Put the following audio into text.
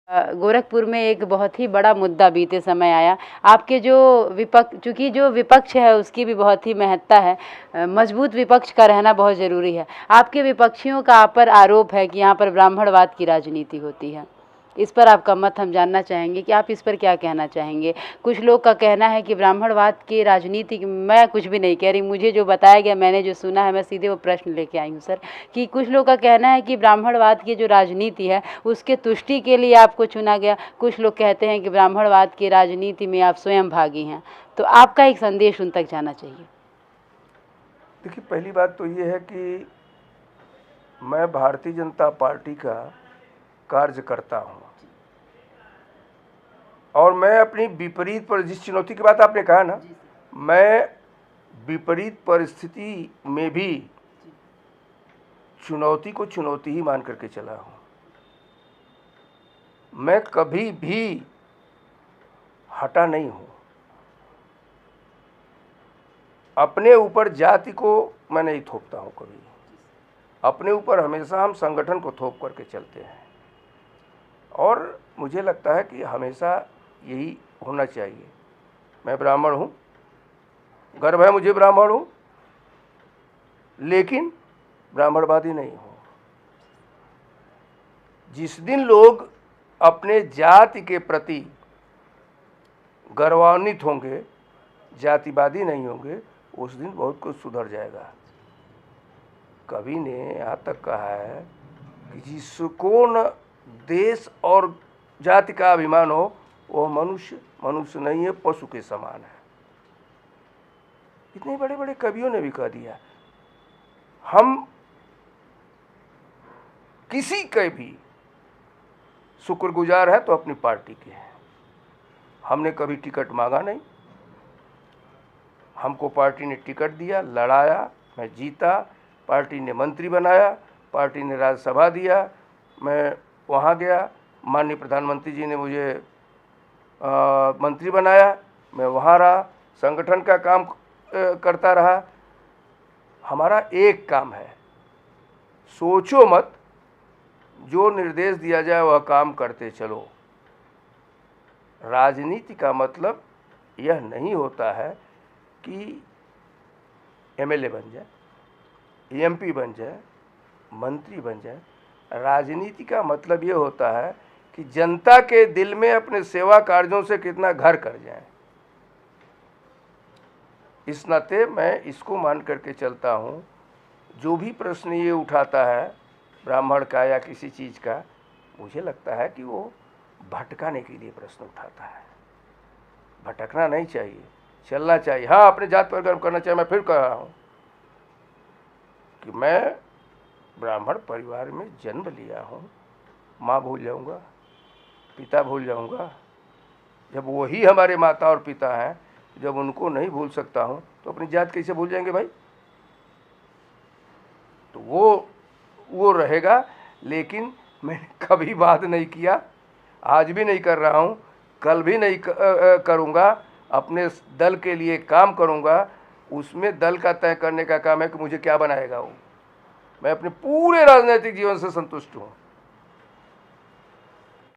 गोरखपुर में एक बहुत ही बड़ा मुद्दा बीते समय आया। आपके जो चूँकि जो विपक्ष है उसकी भी बहुत ही महत्ता है। मजबूत विपक्ष का रहना बहुत ज़रूरी है। आपके विपक्षियों का आप पर आरोप है कि यहाँ पर ब्राह्मणवाद की राजनीति होती है। इस पर आपका मत हम जानना चाहेंगे कि आप इस पर क्या कहना चाहेंगे? कुछ लोग का कहना है कि ब्राह्मणवाद की राजनीति, मैं कुछ भी नहीं कह रही, मुझे जो बताया गया, मैंने जो सुना है, मैं सीधे वो प्रश्न लेके आई हूँ सर, कि कुछ लोग का कहना है कि ब्राह्मणवाद की जो राजनीति है उसके तुष्टि के लिए आपको चुना गया। कुछ लोग कहते हैं कि ब्राह्मणवाद की राजनीति में आप स्वयं भागी हैं। तो आपका एक संदेश उन तक जाना चाहिए। देखिए, पहली बात तो ये है कि मैं भारतीय जनता पार्टी का कार्यकर्ता हूँ और मैं अपनी विपरीत पर, जिस चुनौती की बात आपने कहा ना, मैं विपरीत परिस्थिति में भी चुनौती को चुनौती ही मान करके चला हूँ। मैं कभी भी हटा नहीं हूँ। अपने ऊपर जाति को मैं नहीं थोपता हूँ कभी। अपने ऊपर हमेशा हम संगठन को थोप करके चलते हैं और मुझे लगता है कि हमेशा यही होना चाहिए। मैं ब्राह्मण हूँ, गर्व है मुझे ब्राह्मण हूँ, लेकिन ब्राह्मणवादी नहीं हूँ। जिस दिन लोग अपने जाति के प्रति गौरवान्वित होंगे, जातिवादी नहीं होंगे, उस दिन बहुत कुछ सुधर जाएगा। कवि ने यहाँ तक कहा है कि जिसको न देश और जाति का अभिमान हो वह मनुष्य नहीं है, पशु के समान है। इतने बड़े बड़े कवियों ने भी कह दिया। हम किसी के भी शुक्रगुजार है तो अपनी पार्टी के हैं। हमने कभी टिकट मांगा नहीं, हमको पार्टी ने टिकट दिया, लड़ाया, मैं जीता, पार्टी ने मंत्री बनाया, पार्टी ने राज्यसभा दिया, मैं वहाँ गया, माननीय प्रधानमंत्री जी ने मुझे मंत्री बनाया, मैं वहाँ रहा, संगठन का काम करता रहा। हमारा एक काम है, सोचो मत, जो निर्देश दिया जाए वह काम करते चलो। राजनीति का मतलब यह नहीं होता है कि एमएलए बन जाए, एमपी बन जाए, मंत्री बन जाए। राजनीति का मतलब ये होता है कि जनता के दिल में अपने सेवा कार्यों से कितना घर कर जाए। इस नाते मैं इसको मान करके चलता हूँ। जो भी प्रश्न ये उठाता है ब्राह्मण का या किसी चीज़ का, मुझे लगता है कि वो भटकाने के लिए प्रश्न उठाता है। भटकना नहीं चाहिए, चलना चाहिए। हाँ, अपने जात पर गर्व करना चाहिए। मैं फिर कह रहा हूँ कि मैं ब्राह्मण परिवार में जन्म लिया हूँ। माँ भूल जाऊँगा, पिता भूल जाऊँगा? जब वही हमारे माता और पिता हैं, जब उनको नहीं भूल सकता हूँ तो अपनी जात कैसे भूल जाएंगे भाई? तो वो रहेगा। लेकिन मैंने कभी बात नहीं किया, आज भी नहीं कर रहा हूँ, कल भी नहीं करूँगा। अपने दल के लिए काम करूँगा। उसमें दल का तय करने का काम है कि मुझे क्या बनाएगा वो। मैं अपने पूरे राजनीतिक जीवन से संतुष्ट हूँ।